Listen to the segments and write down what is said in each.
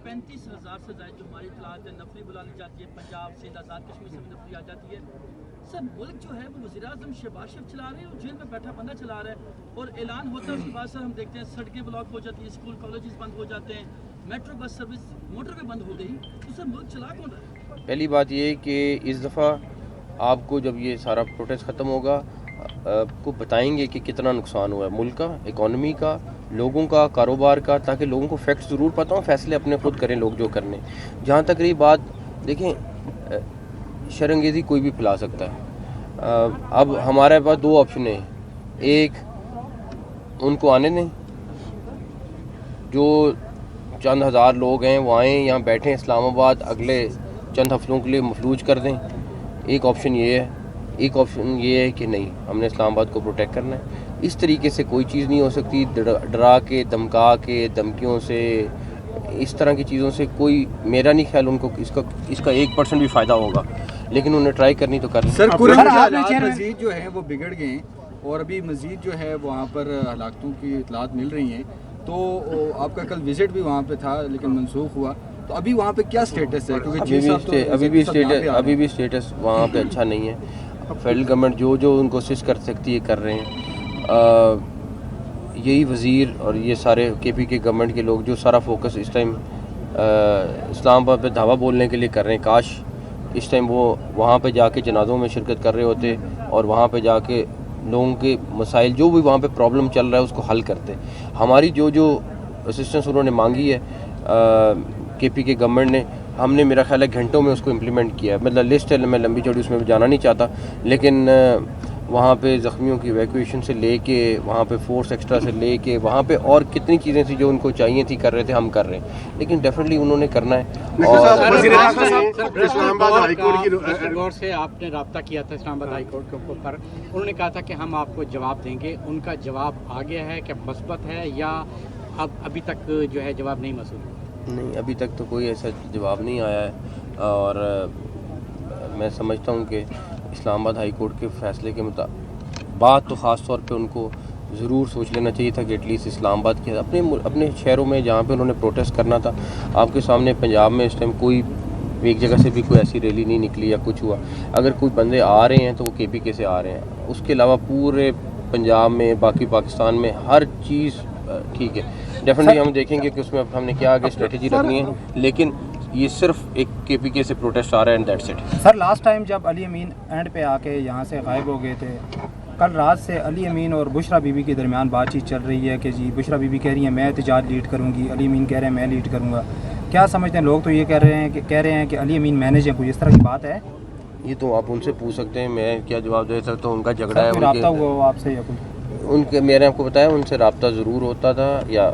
35,000 سے زائد جو ہماری اطلاعات نفری بلا لی جاتی ہے، پنجاب سندھ آزاد کشمیر سے نفری آ جاتی ہے. سر ملک جو ہے وہ وزیر اعظم شہباز شریف چلا رہے ہیں اور جیل میں بیٹھا بندہ چلا رہا ہے، اور اعلان ہوتا ہے اس کے بعد سر ہم دیکھتے ہیں سڑکیں بلاک ہو جاتی ہیں، اسکول کالجز بند ہو جاتے ہیں، میٹرو بس سروس موٹر وے بند ہو گئی. تو سر ملک چلا کون رہا ہے؟ پہلی بات یہ کہ اس دفعہ آپ کو جب یہ سارا پروٹیسٹ ختم ہوگا آپ کو بتائیں گے کہ کتنا نقصان ہوا ہے ملک کا، اکانومی کا، لوگوں کا، کاروبار کا، تاکہ لوگوں کو فیکٹ ضرور پتہ ہوں، فیصلے اپنے خود کریں لوگ جو کرنے. جہاں تک رہی بات، دیکھیں شرنگیزی کوئی بھی پھیلا سکتا ہے. اب ہمارے پاس دو آپشن ہیں، ایک ان کو آنے دیں، جو چند ہزار لوگ ہیں وہ آئیں یہاں بیٹھیں اسلام آباد، اگلے چند ہفتوں کے لیے مفلوج کر دیں. ایک آپشن یہ ہے. ایک آپشن یہ ہے کہ نہیں، ہم نے اسلام آباد کو پروٹیکٹ کرنا ہے. اس طریقے سے کوئی چیز نہیں ہو سکتی، ڈرا کے، دھمکا کے، دھمکیوں سے، اس طرح کی چیزوں سے کوئی، میرا نہیں خیال ان کو اس کا 1% بھی فائدہ ہوگا، لیکن انہیں ٹرائی کرنی تو کرنی. سر مزید جو ہیں وہ بگڑ گئے ہیں اور ابھی مزید جو ہے وہاں پر ہلاکتوں کی اطلاعات مل رہی ہیں. تو آپ کا کل وزٹ بھی وہاں پہ تھا لیکن منسوخ ہوا، تو ابھی وہاں پہ کیا سٹیٹس ہے؟ کیونکہ ابھی بھی سٹیٹس وہاں پہ اچھا نہیں ہے. فیڈرل گورنمنٹ جو ان کو اسسٹ کر سکتی ہے کر رہے ہیں. یہی وزیر اور یہ سارے KP کے گورنمنٹ کے لوگ جو سارا فوکس اس ٹائم اسلام آباد پہ دھاوا بولنے کے لیے کر رہے ہیں، کاش اس ٹائم وہ وہاں پہ جا کے جنازوں میں شرکت کر رہے ہوتے اور وہاں پہ جا کے لوگوں کے مسائل جو بھی وہاں پہ پرابلم چل رہا ہے اس کو حل کرتے. ہماری جو اسسٹنس انہوں نے مانگی ہے KP کے گورنمنٹ نے، ہم نے میرا خیال ہے گھنٹوں میں اس کو امپلیمنٹ کیا ہے. مطلب لسٹ ہے، میں لمبی چوڑی اس میں جانا نہیں چاہتا، لیکن وہاں پہ زخمیوں کی ایویکویشن سے لے کے، وہاں پہ فورس ایکسٹرا سے لے کے، وہاں پہ اور کتنی چیزیں تھیں جو ان کو چاہیے تھی کر رہے تھے، ہم کر رہے ہیں. لیکن ڈیفینیٹلی انہوں نے کرنا ہے. غور سے آپ نے رابطہ کیا تھا اسلام آباد ہائی کورٹ کے اوپر، انہوں نے کہا تھا کہ ہم آپ کو جواب دیں گے. ان کا جواب آ گیا ہے کہ مثبت ہے یا ابھی تک جو ہے جواب نہیں موصول؟ نہیں، ابھی تک تو کوئی ایسا جواب نہیں آیا ہے. اور میں سمجھتا ہوں کہ اسلام آباد ہائی کورٹ کے فیصلے کے مطابق بات تو خاص طور پہ ان کو ضرور سوچ لینا چاہیے تھا کہ ایٹ لیسٹ اسلام آباد کے اپنے شہروں میں جہاں پہ انہوں نے پروٹیسٹ کرنا تھا. آپ کے سامنے پنجاب میں اس ٹائم کوئی ایک جگہ سے بھی کوئی ایسی ریلی نہیں نکلی یا کچھ ہوا. اگر کوئی بندے آ رہے ہیں تو وہ KP کے سے آ رہے ہیں. اس کے علاوہ پورے پنجاب میں، باقی پاکستان میں ہر چیز ٹھیک ہے. ڈیفینیٹلی ہم دیکھیں گے کہ اس میں ہم نے کیا آگے اسٹریٹجی رکھنی ہے، لیکن یہ صرف ایک KP کے سے پروٹیسٹ آ رہا ہے and that's it. Sir last time جب علی امین اینڈ پہ آ کے یہاں سے غائب ہو گئے تھے، کل رات سے علی امین اور بشرا بی بی کے درمیان بات چیت چل رہی ہے کہ جی بشرا بی بی کہہ رہی ہیں میں احتجاج لیڈ کروں گی، علی امین کہہ رہے ہیں میں لیڈ کروں گا. کیا سمجھتے ہیں لوگ؟ تو یہ کہہ رہے ہیں کہ علی امین مینیج ہیں، کوئی اس طرح کی بات ہے؟ یہ تو آپ ان سے پوچھ سکتے ہیں، میں کیا جواب دے سکتا ہوں. ان کا جھگڑا ہے، رابطہ ہوا ہو آپ سے یا کوئی؟ میں نے آپ کو بتایا ان سے رابطہ ضرور ہوتا تھا. یا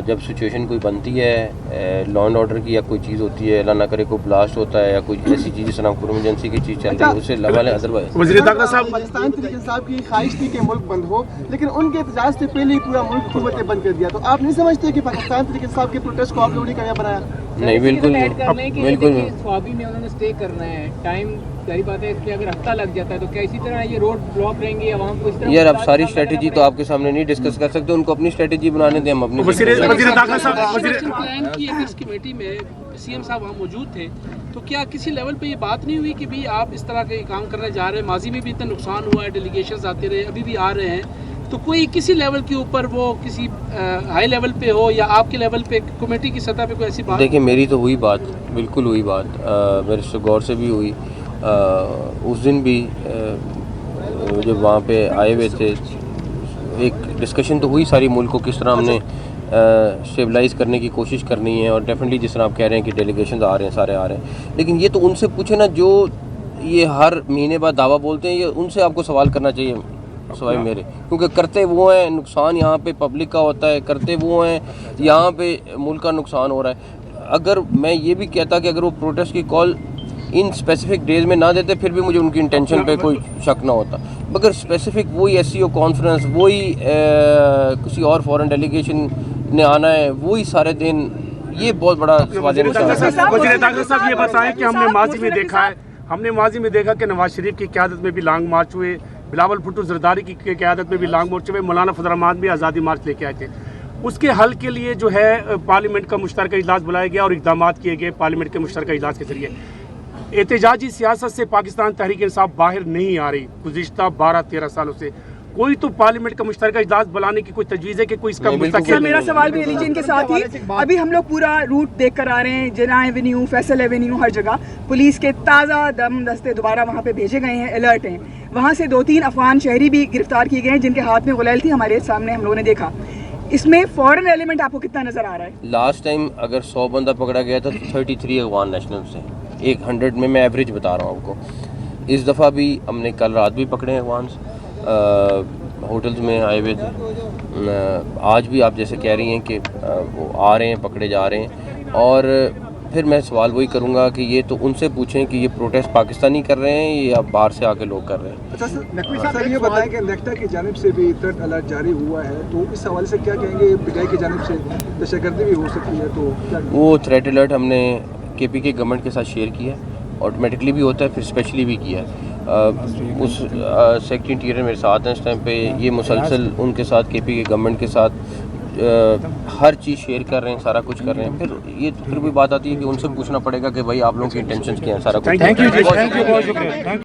جب سچویشن کوئی بنتی ہے لا اینڈ آرڈر کی یا کوئی چیز ہوتی ہے، اللہ نہ کرے کوئی بلاسٹ ہوتا ہے یا کوئی ایسی چیز جس طرح ایمرجنسی کی چیز چل رہی ہے، اس سے لگا ادروائز. وزیر داخلہ صاحب، پاکستان تحریک صاحب کی خواہش تھی کہ ملک بند ہو، لیکن ان کے احتجاج سے پہلے ہی پورا ملک حکومت نے بند کر دیا. تو آپ نہیں سمجھتے کہ پاکستان تحریک صاحب کے پروٹیسٹ کو آپ لوگوں نے کامیاب بنایا؟ نہیں، بالکل بالکل. سوابی میں انہوں نے اسٹے کرنا ہے، ٹائم ظاہری بات ہے، اس لیے اگر ہفتہ لگ جاتا ہے تو کیا اسی طرح یہ روڈ بلاک رہیں گے عوام کو اس طرح؟ یار اب ساری اسٹریٹجی تو آپ کے سامنے نہیں ڈسکس کر سکتے، ان کو اپنی اسٹریٹجی بنانے دیں، ہم اپنی. پلان کی اس کمیٹی میں CM صاحب وہاں موجود تھے، تو کیا کسی لیول پہ یہ بات نہیں ہوئی کہ بھی آپ اس طرح کے کام کرنے جا رہے ہیں؟ ماضی میں بھی اتنا نقصان ہوا ہے، ڈیلیگیشنز آتے رہے، ابھی بھی آ رہے ہیں، تو کوئی کسی لیول کے اوپر وہ کسی ہائی لیول پہ ہو یا آپ کے لیول پہ کمیٹی کی سطح پہ کوئی ایسی بات؟ دیکھیں میری تو ہوئی بات، بالکل ہوئی بات، میرے سے غور سے بھی ہوئی. اس دن بھی جب وہاں پہ آئے ہوئے تھے ایک ڈسکشن تو ہوئی ساری ملک کو کس طرح ہم نے اسٹیبلائز کرنے کی کوشش کرنی ہے. اور ڈیفینیٹلی جس طرح آپ کہہ رہے ہیں کہ ڈیلیگیشنز آ رہے ہیں، سارے آ رہے ہیں، لیکن یہ تو ان سے پوچھیں نا جو یہ ہر مہینے بعد دعویٰ بولتے ہیں. یہ ان سے آپ کو سوال کرنا چاہیے سوائے میرے، کیونکہ کرتے وہ ہیں، نقصان یہاں پہ پبلک کا ہوتا ہے، کرتے وہ ہیں، یہاں پہ ملک کا نقصان ہو رہا ہے. اگر میں یہ بھی کہتا کہ اگر وہ پروٹیسٹ کی کال ان اسپیسیفک ڈیز میں نہ دیتے پھر بھی مجھے ان کی انٹینشن پہ کوئی شک نہ ہوتا، مگر اسپیسیفک وہی SCO کانفرنس، وہی کسی اور فورن ڈیلیگیشن نے آنا ہے، وہی سارے دن، یہ بہت بڑا سوال ہے. وزیر داخلہ صاحب یہ بتائیں کہ ہم نے ماضی میں دیکھا کہ نواز شریف کی قیادت میں بھی لانگ مارچ ہوئے، بلاول بھٹو زرداری کی قیادت میں بھی لانگ مارچ ہوئے، مولانا فضل الرحمان بھی آزادی مارچ لے کے آئے تھے. اس کے حل کے لیے جو ہے پارلیمنٹ کا مشترکہ اجلاس بلایا گیا اور اقدامات کیے گئے پارلیمنٹ کے مشترکہ اجلاس کے ذریعے. احتجاجی سیاست سے پاکستان تحریک انصاف باہر نہیں آ رہی گزشتہ 12-13 سالوں سے. کوئی تو پارلیمنٹ کا مشترکہ اجلاس بلانے کی کوئی تجویز ہے کہ کوئی اس کا مستقل. میرا سوال بھی ریلیجن کے ساتھ ہی ابھی ہم لوگ پورا روٹ دیکھ کر آ رہے ہیں, جناح ایونیو, فیصل ایونیو, ہر جگہ پولیس کے تازہ دم دستے دوبارہ وہاں پہ بھیجے گئے ہیں, الرٹ ہیں. وہاں سے 2-3 افغان شہری بھی گرفتار کیے گئے ہیں جن کے ہاتھ میں غلیل تھی, ہمارے سامنے ہم لوگوں نے دیکھا. اس میں فورن ایلیمنٹ آپ کو کتنا نظر آ رہا ہے؟ لاسٹ ٹائم اگر 100 بندہ پکڑا گیا تھا تو 33 افغان نیشنل سے, 100 میں ایوریج بتا رہا ہوں آپ کو. اس دفعہ بھی ہم نے کل رات بھی پکڑے ہیں افغانس, ہوٹلز میں آئے ہوئے تھے. آج بھی آپ جیسے کہہ رہی ہیں کہ وہ آ رہے ہیں, پکڑے جا رہے ہیں. اور پھر میں سوال وہی کروں گا کہ یہ تو ان سے پوچھیں کہ یہ پروٹیسٹ پاکستانی کر رہے ہیں یا باہر سے آ کے لوگ کر رہے ہیں. اچھا سر, یہ بتائیں کہ نیکٹا کی جانب سے بھی تھریٹ الرٹ جاری ہوا ہے, تو اس حوالے سے کیا کہیں گے؟ پی ٹی آئی کی جانب سے دہشت گردی بھی ہو سکتی ہے, تو کیا وہ تھریٹ الرٹ ہم نے کے پی کے گورنمنٹ کے ساتھ شیئر کیا ہے, آٹومیٹکلی بھی ہوتا ہے, پھر اسپیشلی بھی کیا ہے. اس سیکرٹری انٹیریئر میرے ساتھ ہیں اس ٹائم پہ, یہ مسلسل ان کے ساتھ کے پی کے گورنمنٹ کے ساتھ ہر چیز شیئر کر رہے ہیں, سارا کچھ کر رہے ہیں. پھر بھی بات آتی ہے کہ ان سے پوچھنا پڑے گا کہ بھائی آپ لوگوں کی انٹینشنز کیا ہیں, سارا کچھ.